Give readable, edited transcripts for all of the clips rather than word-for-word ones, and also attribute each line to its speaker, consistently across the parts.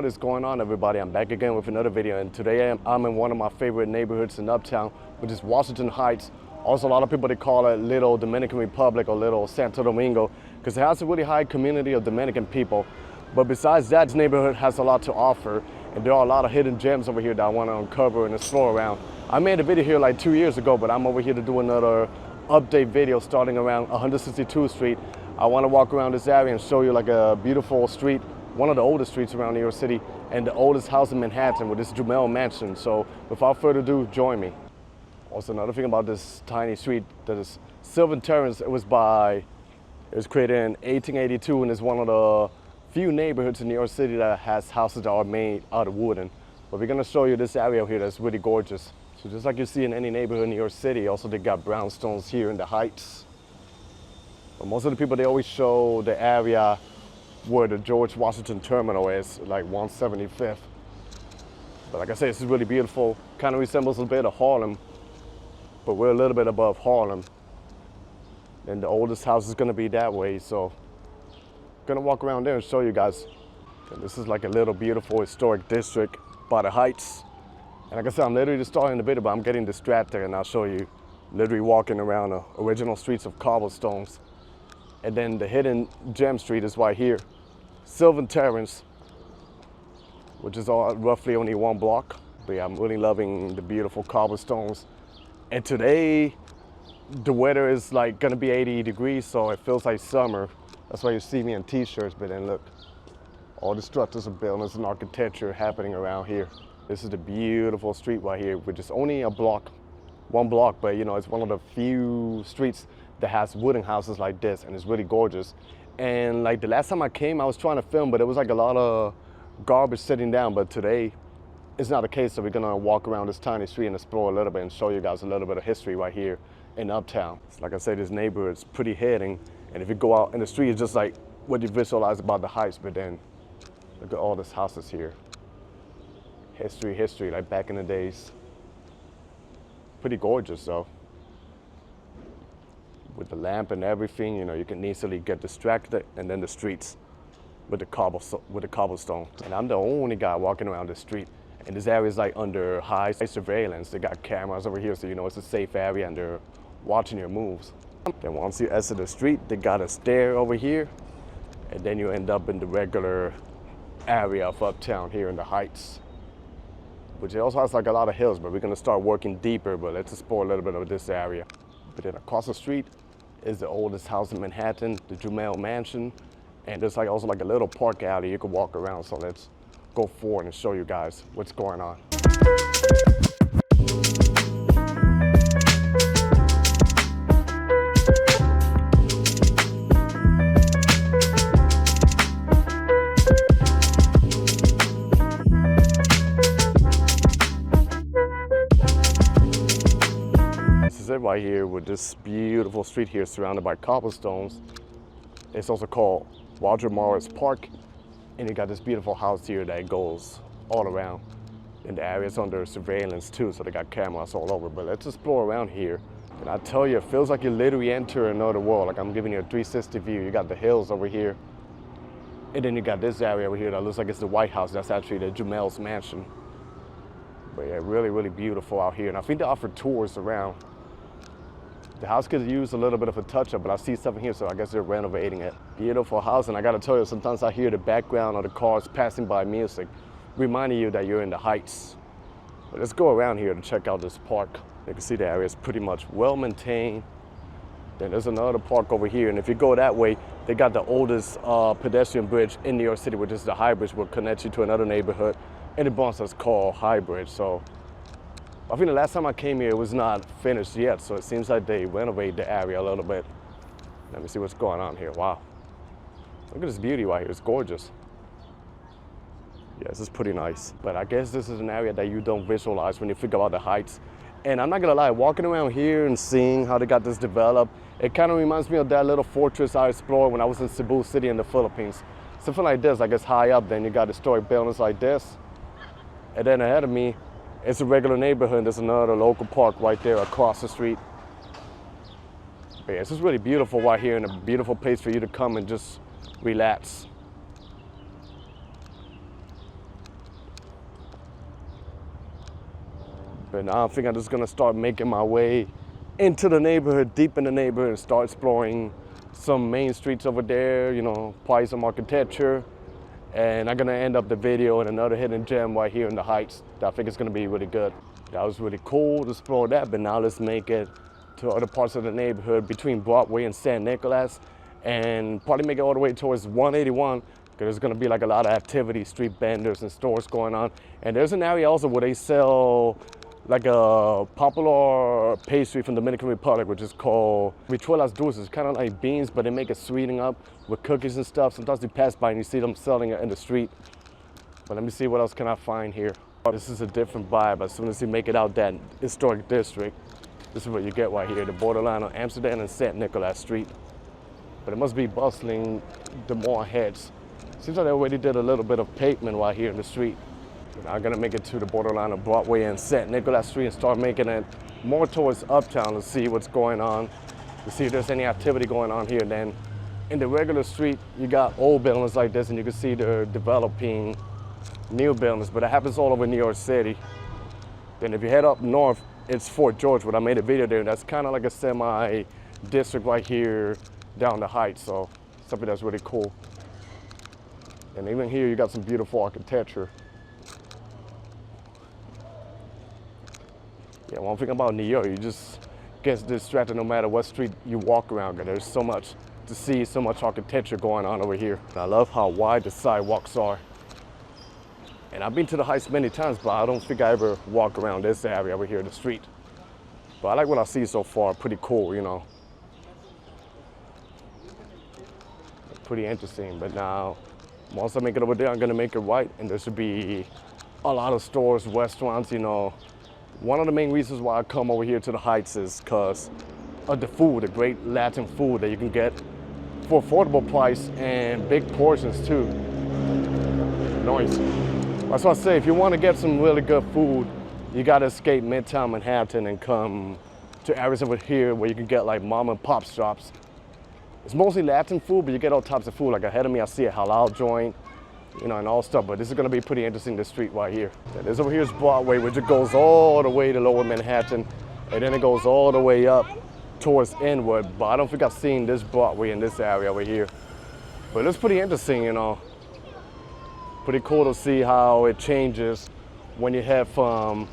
Speaker 1: What is going on, everybody? I'm back again with another video, and today I'm in one of my favorite neighborhoods in Uptown, which is Hudson Heights. Also, a lot of people, they call it Little Dominican Republic or Little Santo Domingo because it has a really high community of Dominican people. But besides that, this neighborhood has a lot to offer, and there are a lot of hidden gems over here that I want to uncover and explore around. I made a video here like 2 years ago, but I'm over here to do another update video starting around 162th Street. I want to walk around this area and show you like a beautiful street, one of the oldest streets around New York City, and the oldest house in Manhattan with this Jumel Mansion. So without further ado, join me. Also, another thing about this tiny street, that is Sylvan Terrace. It was created in 1882, and it's one of the few neighborhoods in New York City that has houses that are made out of wooden. But we're gonna show you this area here that's really gorgeous. So just like you see in any neighborhood in New York City, also they got brownstones here in the Heights. But most of the people, they always show the area where the George Washington Terminal is, like 175th. But like I said, this is really beautiful. Kind of resembles a bit of Harlem, but we're a little bit above Harlem. And the oldest house is gonna be that way, so I'm gonna walk around there and show you guys. And this is like a little beautiful historic district by the Heights. And like I said, I'm literally just starting the video, but I'm getting distracted, and I'll show you literally walking around the original streets of cobblestones. And then the hidden gem street is right here, Sylvan Terrace, which is roughly only 1 block. But yeah, I'm really loving the beautiful cobblestones. And today, the weather is like gonna be 80 degrees, so it feels like summer. That's why you see me in t-shirts, but then look, all the structures of buildings and architecture happening around here. This is the beautiful street right here, which is only a block, 1 block, but you know, it's one of the few streets that has wooden houses like this, and it's really gorgeous. And like the last time I came, I was trying to film, but it was like a lot of garbage sitting down. But today, it's not the case, so we're gonna walk around this tiny street and explore a little bit and show you guys a little bit of history right here in Uptown. So like I said, this neighborhood's pretty hidden, and if you go out in the street, it's just like what you visualize about the Heights, but then look at all these houses here. History, like back in the days. Pretty gorgeous though. With the lamp and everything, you know, you can easily get distracted, and then the streets with the cobblestone. And I'm the only guy walking around the street. And this area is like under high surveillance. They got cameras over here, so you know it's a safe area and they're watching your moves. Then once you exit the street, they got a stair over here, and then you end up in the regular area of Uptown here in the Heights, which also has like a lot of hills, but we're gonna start working deeper, but let's explore a little bit of this area. But then across the street is the oldest house in Manhattan, the Jumel Mansion, and there's like also like a little park alley you can walk around. So let's go forward and show you guys what's going on. This is it right here with this beautiful street here surrounded by cobblestones. It's also called Roger Morris Park, and you got this beautiful house here that goes all around. And the area's under surveillance too, so they got cameras all over. But let's explore around here. And I tell you, it feels like you literally enter another world. Like I'm giving you a 360 view. You got the hills over here, and then you got this area over here that looks like it's the White House. That's actually the Jumel's mansion. But yeah, really, really beautiful out here. And I think they offer tours around. The house could use a little bit of a touch-up, but I see something here, so I guess they're renovating it. Beautiful house, and I gotta tell you, sometimes I hear the background of the cars passing by music, reminding you that you're in the Heights. But let's go around here to check out this park. You can see the area is pretty much well-maintained. Then there's another park over here, and if you go that way, they got the oldest pedestrian bridge in New York City, which is the High Bridge, which connects you to another neighborhood in the Bronx that's called High Bridge. So I think the last time I came here, it was not finished yet, so it seems like they renovate the area a little bit. Let me see what's going on here. Wow. Look at this beauty right here. It's gorgeous. Yeah, this is pretty nice. But I guess this is an area that you don't visualize when you think about the Heights. And I'm not gonna lie, walking around here and seeing how they got this developed, it kind of reminds me of that little fortress I explored when I was in Cebu City in the Philippines. Something like this, I guess high up, then you got historic buildings like this. And then ahead of me, it's a regular neighborhood, and there's another local park right there across the street. But yeah, it's just really beautiful right here, and a beautiful place for you to come and just relax. But now I think I'm just gonna start making my way into the neighborhood, deep in the neighborhood, and start exploring some main streets over there, you know, probably some architecture. And I'm gonna end up the video in another hidden gem right here in the Heights that I think is gonna be really good. That was really cool to explore that, but now let's make it to other parts of the neighborhood between Broadway and San Nicolas, and probably make it all the way towards 181, because there's gonna be like a lot of activity, street vendors and stores going on. And there's an area also where they sell like a popular pastry from the Dominican Republic, which is called habichuelas dulces. It's kind of like beans, but they make it sweetening up with cookies and stuff. Sometimes you pass by and you see them selling it in the street. But let me see what else can I find here. This is a different vibe. As soon as you make it out that historic district, this is what you get right here, the borderline of Amsterdam and St. Nicholas Street. But it must be bustling the more heads. Seems like they already did a little bit of pavement right here in the street. I'm gonna make it to the borderline of Broadway and St. Nicholas Street and start making it more towards Uptown to see what's going on, to see if there's any activity going on here. Then in the regular street, you got old buildings like this, and you can see they're developing new buildings, but it happens all over New York City. Then if you head up north, it's Fort George, but I made a video there. That's kind of like a semi-district right here down the Heights, so something that's really cool. And even here, you got some beautiful architecture. Yeah, one thing about New York, you just get distracted no matter what street you walk around. There's so much to see, so much architecture going on over here. And I love how wide the sidewalks are. And I've been to the Heights many times, but I don't think I ever walk around this area over here, the street. But I like what I see so far, pretty cool, you know. Pretty interesting, but now, once I make it over there, I'm gonna make it right, and there should be a lot of stores, restaurants, you know. One of the main reasons why I come over here to the Heights is because of the food, the great Latin food that you can get for affordable price and big portions too. Noise. That's why I say, if you want to get some really good food, you gotta escape Midtown Manhattan and come to areas over here where you can get like mom and pop shops. It's mostly Latin food, but you get all types of food. Like ahead of me, I see a halal joint, you know, and all stuff, but this is gonna be pretty interesting, this street right here. This over here is Broadway, which it goes all the way to Lower Manhattan, and then it goes all the way up towards Inwood, but I don't think I've seen this Broadway in this area over here. But it's pretty interesting, you know. Pretty cool to see how it changes when you head from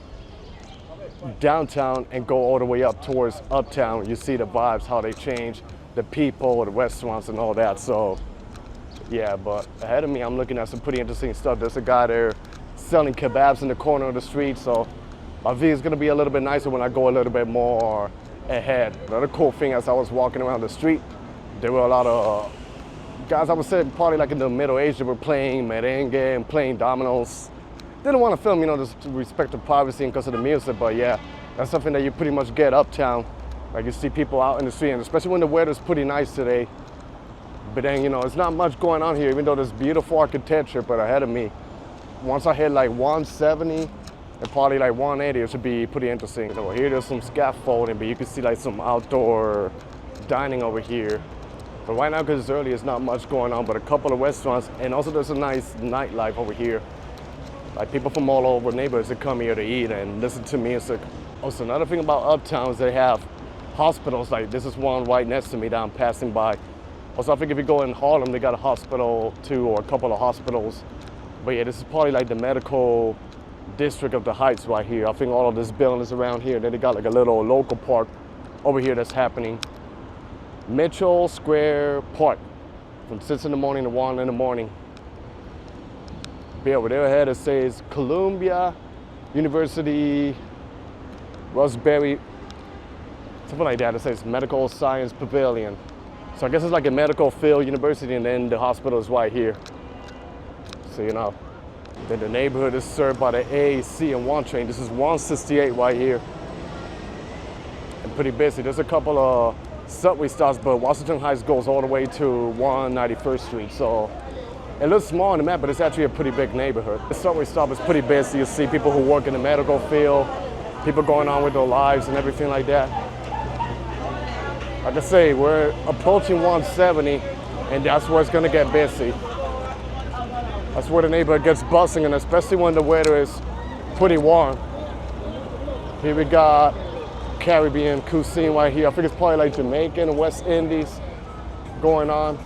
Speaker 1: downtown and go all the way up towards Uptown. You see the vibes, how they change, the people, the restaurants and all that. So yeah, but ahead of me, I'm looking at some pretty interesting stuff. There's a guy there selling kebabs in the corner of the street, so my view is gonna be a little bit nicer when I go a little bit more ahead. Another cool thing, as I was walking around the street, there were a lot of guys, I would say probably like in the middle age, that were playing merengue and playing dominoes. Didn't want to film, you know, just to respect the privacy and because of the music, but yeah, that's something that you pretty much get Uptown. Like you see people out in the street, and especially when the weather's pretty nice today. But then, you know, it's not much going on here, even though there's beautiful architecture. But ahead of me, once I hit like 170 and probably like 180, it should be pretty interesting. So here there's some scaffolding, but you can see like some outdoor dining over here. But right now, because it's early, there's not much going on, but a couple of restaurants, and also there's a nice nightlife over here. Like people from all over neighborhoods that come here to eat and listen to music. Also, another thing about Uptown is they have hospitals. Like this is one right next to me that I'm passing by. Also, I think if you go in Harlem, they got a hospital too, or a couple of hospitals. But yeah, this is probably like the medical district of the Heights right here. I think all of this building is around here. Then they got like a little local park over here that's happening. Mitchell Square Park, from 6 in the morning to 1 in the morning. But over there ahead it says Columbia University, Roseberry, something like that. It says Medical Science Pavilion. So I guess it's like a medical field university, and then the hospital is right here. So you know, then the neighborhood is served by the A, C, and 1 train. This is 168 right here. And pretty busy. There's a couple of subway stops, but Washington Heights goes all the way to 191st Street. So it looks small on the map, but it's actually a pretty big neighborhood. The subway stop is pretty busy. You see people who work in the medical field, people going on with their lives and everything like that. Like I say, we're approaching 170, and that's where it's gonna get busy. That's where the neighborhood gets bustling, and especially when the weather is pretty warm. Here we got Caribbean cuisine right here. I think it's probably like Jamaican and West Indies going on.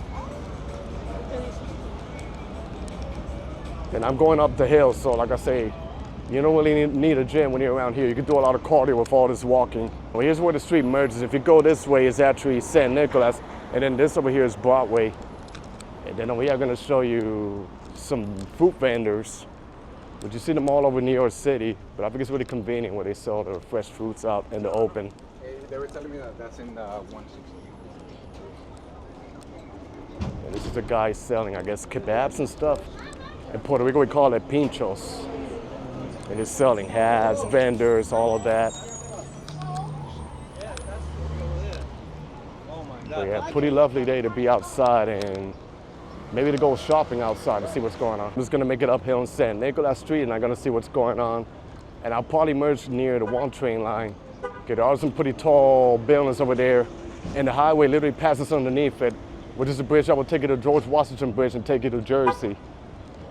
Speaker 1: And I'm going up the hill, so like I say, you don't really need a gym when you're around here. You can do a lot of cardio with all this walking. Well, here's where the street merges. If you go this way, it's actually San Nicolas, and then this over here is Broadway. And then over here, I'm gonna show you some fruit vendors. But you see them all over New York City, but I think it's really convenient where they sell their fresh fruits out in the open.
Speaker 2: They were telling me that that's in 160.
Speaker 1: And this is a guy selling, I guess, kebabs and stuff. In Puerto Rico, we call it pinchos. And he's selling hats, vendors, all of that. So yeah, pretty lovely day to be outside and maybe to go shopping outside to see what's going on. I'm just gonna make it uphill in San Nicolas Street and I'm gonna see what's going on. And I'll probably merge near the 1 train line. Okay, there are some pretty tall buildings over there. And the highway literally passes underneath it, which is a bridge that will take you to George Washington Bridge and take you to Jersey.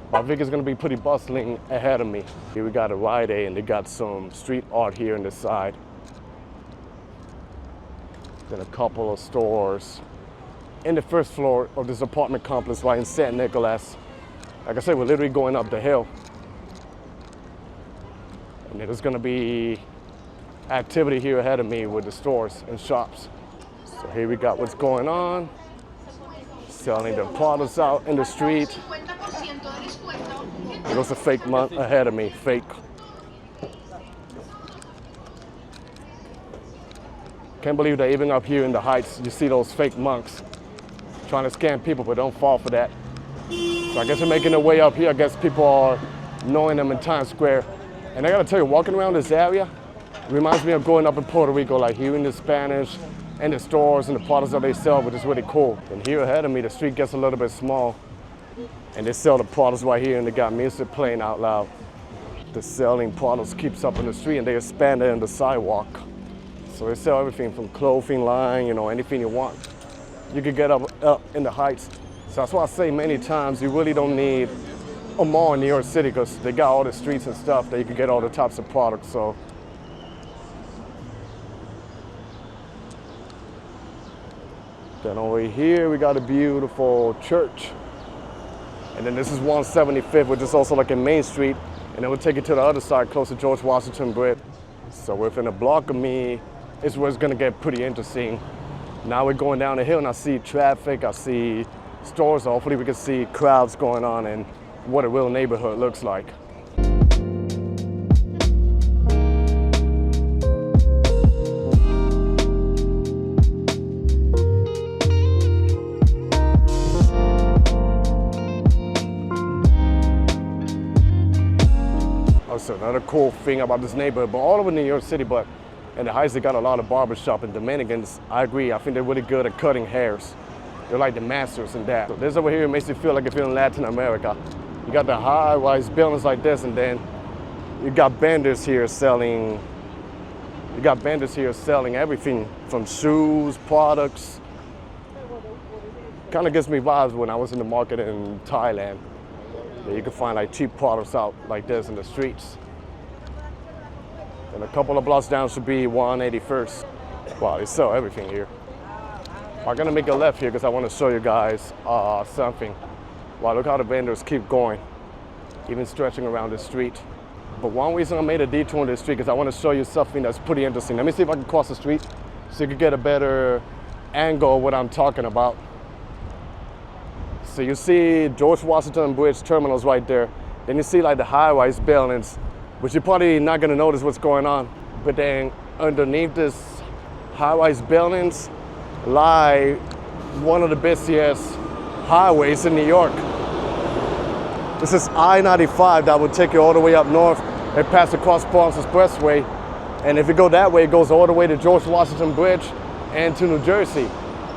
Speaker 1: But I think it's gonna be pretty bustling ahead of me. Here we got a Rite Aid and they got some street art here on the side. Then a couple of stores in the first floor of this apartment complex right in San Nicolas. Like I said, we're literally going up the hill. And there's gonna be activity here ahead of me with the stores and shops. So here we got what's going on. Selling their products out in the street. There's a fake monk ahead of me, fake. Can't believe that even up here in the Heights, you see those fake monks trying to scam people, but don't fall for that. So I guess they're making their way up here. I guess people are knowing them in Times Square. And I gotta tell you, walking around this area reminds me of growing up in Puerto Rico, like hearing the Spanish and the stores and the products that they sell, which is really cool. And here ahead of me, the street gets a little bit small. And they sell the products right here and they got music playing out loud. The selling products keeps up in the street and they expand it in the sidewalk. So they sell everything from clothing line, you know, anything you want. You could get up in the Heights. So that's why I say many times you really don't need a mall in New York City because they got all the streets and stuff that you can get all the types of products. So then over here we got a beautiful church. And then this is 175th, which is also like a Main Street. And then we'll take you to the other side, close to George Washington Bridge. So within a block of me is where it's gonna get pretty interesting. Now we're going down the hill and I see traffic, I see stores. Hopefully we can see crowds going on and what a real neighborhood looks like. So another cool thing about this neighborhood, but all over New York City, but in the Heights, they got a lot of barbershops and Dominicans. I agree, I think they're really good at cutting hairs. They're like the masters in that. So this over here makes you feel like if you're in Latin America. You got the high-rise buildings like this, and then you got vendors here selling, everything from shoes, products. Kind of gives me vibes when I was in the market in Thailand. You can find like cheap products out like this in the streets. And a couple of blocks down should be 181st. Wow, they sell everything here. I'm gonna make a left here because I want to show you guys something. Wow, look how the vendors keep going, even stretching around the street. But one reason I made a detour on this street is I want to show you something that's pretty interesting. Let me see if I can cross the street so you can get a better angle of what I'm talking about. So you see George Washington Bridge terminals right there. Then you see like the high-rise buildings, which you're probably not gonna notice what's going on. But then underneath this high-rise buildings lie one of the busiest highways in New York. This is I-95 that will take you all the way up north and pass across Bronx Expressway. And if you go that way, it goes all the way to George Washington Bridge and to New Jersey.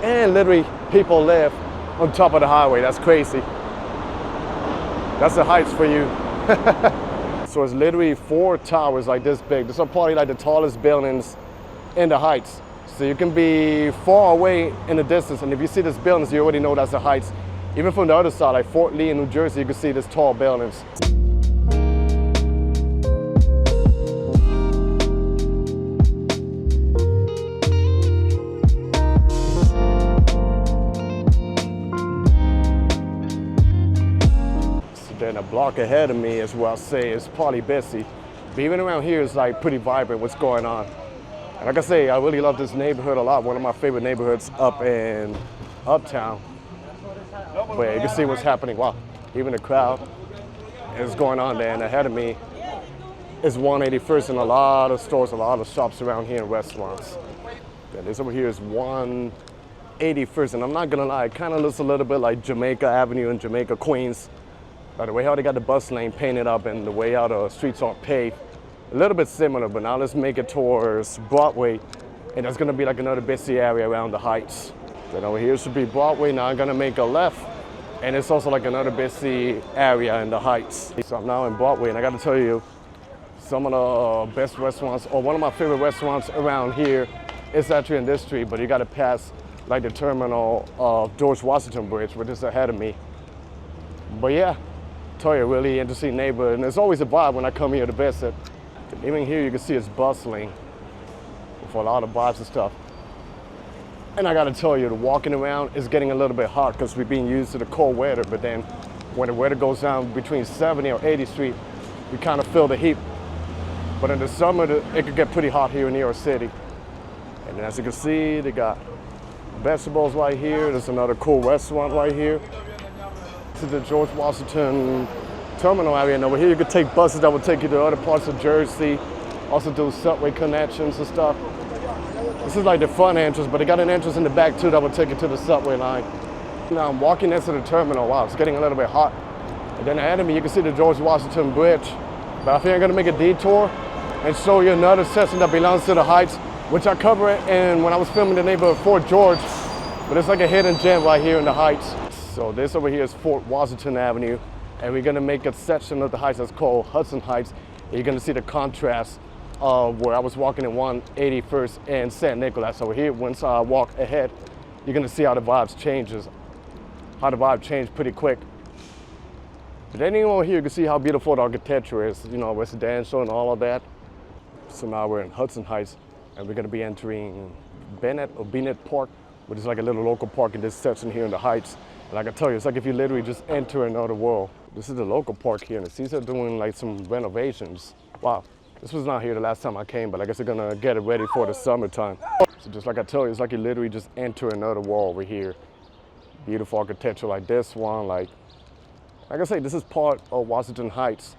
Speaker 1: And literally people live on top of the highway. That's crazy. That's the Heights for you. So it's literally 4 towers like this big. These are probably like the tallest buildings in the Heights. So you can be far away in the distance, and if you see these buildings, you already know that's the Heights. Even from the other side, like Fort Lee in New Jersey, you can see these tall buildings. then a block ahead of me is where I say is probably busy. But even around here is like pretty vibrant what's going on. And like I say, I really love this neighborhood a lot. One of my favorite neighborhoods up in Uptown. But yeah, you can see what's happening. Wow, even the crowd is going on there. And ahead of me is 181st and a lot of stores, a lot of shops around here and restaurants. And this over here is 181st. And I'm not gonna lie, it kind of looks a little bit like Jamaica Avenue in Jamaica, Queens. By the way how they got the bus lane painted up and the way how the streets are paved. A little bit similar, but now let's make it towards Broadway. And there's gonna be like another busy area around the Heights. Then over here should be Broadway. Now I'm gonna make a left. And it's also like another busy area in the Heights. So I'm now in Broadway, and I gotta tell you, some of the best restaurants, or one of my favorite restaurants around here is actually in this street, but you gotta pass like the terminal of George Washington Bridge, which is ahead of me. But yeah, tell you, really interesting neighborhood, and there's always a vibe when I come here to visit. Even here you can see it's bustling for a lot of vibes and stuff. And I gotta tell you, the walking around is getting a little bit hot because we're being used to the cold weather, but then when the weather goes down between 70 or 80th Street, you kind of feel the heat. But in the summer, it could get pretty hot here in New York City. And then as you can see, they got vegetables right here. There's another cool restaurant right here. This is the George Washington terminal area, and over here you could take buses that will take you to other parts of Jersey, also do subway connections and stuff. This is like the front entrance, but they got an entrance in the back too that will take you to the subway line. Now I'm walking next to the terminal. Wow, it's getting a little bit hot. And then ahead of me you can see the George Washington Bridge. But I think I'm gonna make a detour and show you another section that belongs to the Heights, which I covered in when I was filming the neighborhood of Fort George. But it's like a hidden gem right here in the Heights. So this over here is Fort Washington Avenue. And we're gonna make a section of the Heights that's called Hudson Heights. And you're gonna see the contrast of where I was walking in 181st and St. Nicholas. Over here, once I walk ahead, you're gonna see how the vibe changed pretty quick. But then over here, you can see how beautiful the architecture is, you know, residential and all of that. So now we're in Hudson Heights, and we're gonna be entering Bennett Park, which is like a little local park in this section here in the Heights. And I can tell you, it's like if you literally just enter another world. This is the local park here, and it seems they're doing like some renovations. Wow, this was not here the last time I came, but I guess they're gonna get it ready for the summertime. So just like I tell you, it's like you literally just enter another world over here. Beautiful architecture like this one, like I say, this is part of Washington Heights.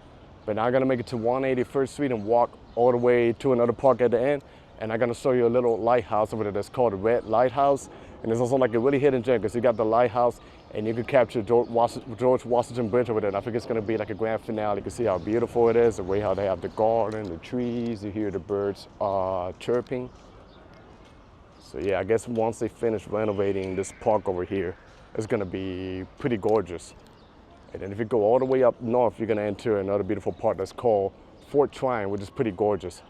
Speaker 1: But now I'm gonna make it to 181st Street and walk all the way to another park at the end. And I'm gonna show you a little lighthouse over there that's called the Red Lighthouse. And it's also like a really hidden gem because you got the lighthouse and you can capture George Washington Bridge over there. And I think it's gonna be like a grand finale. You can see how beautiful it is, the way how they have the garden, the trees, you hear the birds chirping. So yeah, I guess once they finish renovating this park over here, it's gonna be pretty gorgeous. And then if you go all the way up north, you're gonna enter another beautiful park that's called Fort Tryon, which is pretty gorgeous.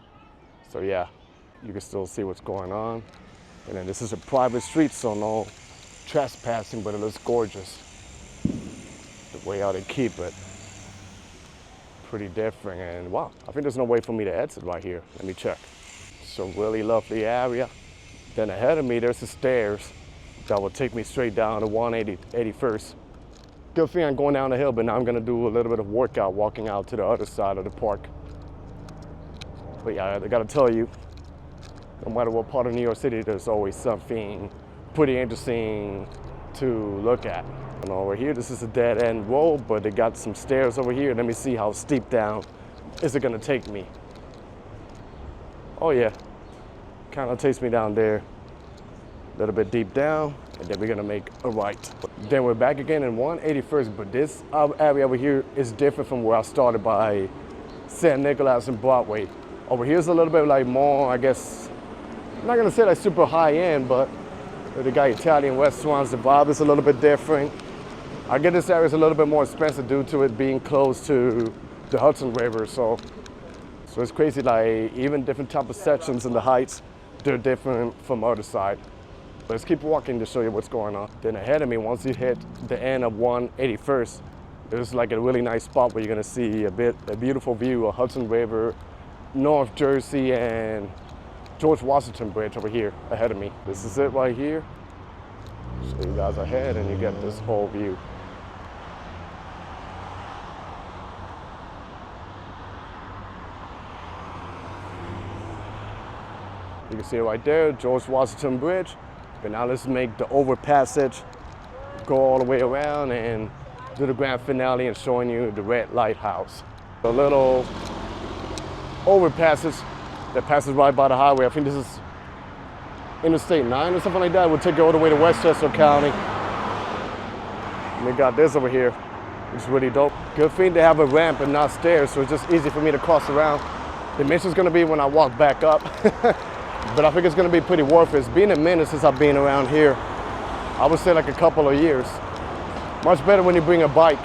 Speaker 1: So yeah, you can still see what's going on. And then this is a private street, so no trespassing, but it looks gorgeous. The way how they keep it, pretty different. And wow, I think there's no way for me to exit right here. Let me check. So really lovely area. Then ahead of me, there's the stairs that will take me straight down to 181st. Good thing I'm going down the hill, but now I'm gonna do a little bit of workout walking out to the other side of the park. But yeah, I gotta tell you, no matter what part of New York City, there's always something pretty interesting to look at. And over here, this is a dead end road, but they got some stairs over here. Let me see how steep down is it gonna take me. Oh yeah, kind of takes me down there, a little bit deep down, and then we're gonna make a right. Then we're back again in 181st, but this area over here is different from where I started by St. Nicholas and Broadway. Over here is a little bit like more, I guess, I'm not gonna say like super high end, but they got Italian restaurants, the vibe is a little bit different. I get this area is a little bit more expensive due to it being close to the Hudson River, so it's crazy, like even different type of sections in the Heights, they're different from other side. But let's keep walking to show you what's going on. Then ahead of me, once you hit the end of 181st, there's like a really nice spot where you're gonna see a beautiful view of Hudson River, North Jersey, and George Washington Bridge over here ahead of me. This is it right here. So you guys ahead and you get this whole view. You can see it right there, George Washington Bridge. But now let's make the overpassage, go all the way around and do the grand finale and showing you the Red Lighthouse. A little overpassage that passes right by the highway. I think this is Interstate 9 or something like that. We'll take you all the way to Westchester County. And we got this over here, which is really dope. Good thing to have a ramp and not stairs, so it's just easy for me to cross around. The mission's gonna be when I walk back up. But I think it's gonna be pretty worth it. It's been a minute since I've been around here. I would say like a couple of years. Much better when you bring a bike.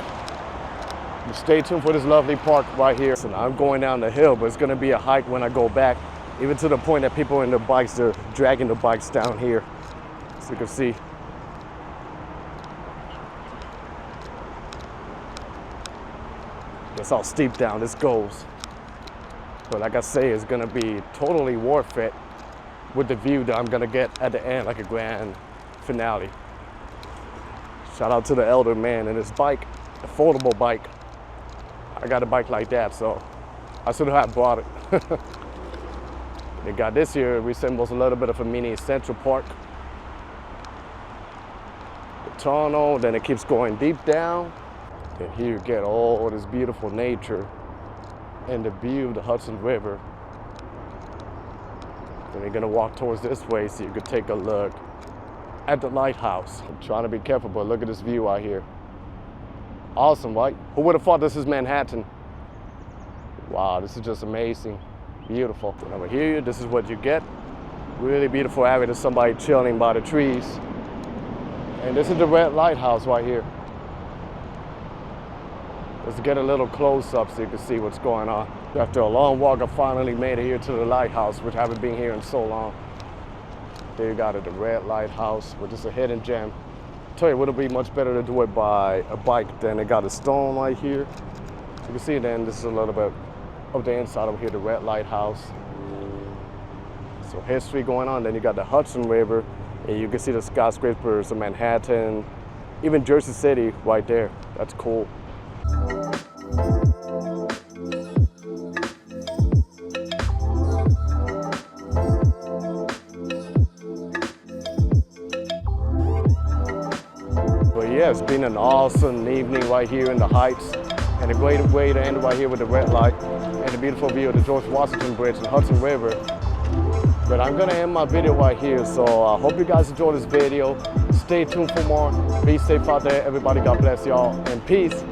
Speaker 1: But stay tuned for this lovely park right here. So now I'm going down the hill, but it's gonna be a hike when I go back, even to the point that people in their bikes, they're dragging the bikes down here. So you can see. That's how steep down this goes. But like I say, it's gonna be totally worth it with the view that I'm gonna get at the end, like a grand finale. Shout out to the elder man and his bike, affordable bike. I got a bike like that, so I should have brought it. They got this here, it resembles a little bit of a mini Central Park. The tunnel, then it keeps going deep down. And here you get all this beautiful nature and the view of the Hudson River. Then you're gonna walk towards this way so you could take a look at the lighthouse. I'm trying to be careful, but look at this view out here. Awesome, right? Who would have thought this is Manhattan? Wow, this is just amazing. Beautiful. And over here, this is what you get. Really beautiful area. There's somebody chilling by the trees. And this is the Red Lighthouse right here. Let's get a little close up so you can see what's going on. After a long walk, I finally made it here to the lighthouse, which I haven't been here in so long. There you got it, the Red Lighthouse, which is a hidden gem. I tell you, it would be much better to do it by a bike. Then it got a stone right here. You can see then this is a little bit of the inside over here, the Red Lighthouse. So history going on. Then you got the Hudson River, and you can see the skyscrapers of Manhattan, even Jersey City right there. That's cool. But yeah, it's been an awesome evening right here in the Heights, and a great way to end right here with the red light and the beautiful view of the George Washington Bridge and Hudson River. But I'm gonna end my video right here, so I hope you guys enjoyed this video. Stay tuned for more. Be safe out there, everybody. God bless y'all, and peace.